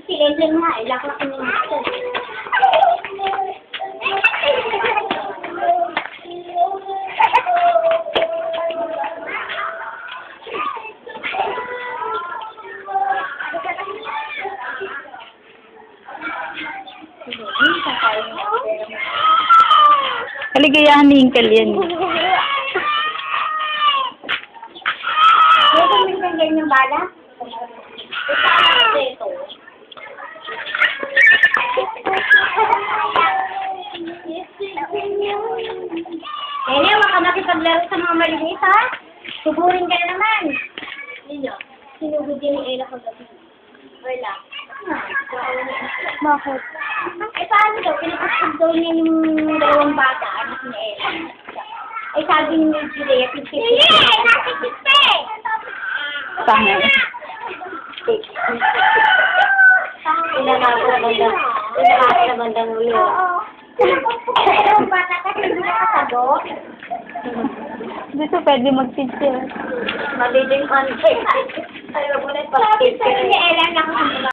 Silensyo nga, ilaklak mo nga ito. Kaligayahan ni Inkle yan. Ito, minsan ganyan yung bala? Ito. Nene, wag ka makipaglaro sa mga maliliit, ha? Suburin ka na naman. Nino, sinugod din ni Ella kagabi. Wala. Bakit? Eh, paano daw? Pinapasag daw niya yung dalawang bata, anak ni Ella. Ay, sabi ni Julia, 50-50. Nasa kita eh! Tama. Inanasa na bandang ulo. Dalawang bata kasi hindi nakasagot. Dito pwede mag-teacher. Maliling contact. Ayaw mo na ipag-teacher. Sabi ni Ella,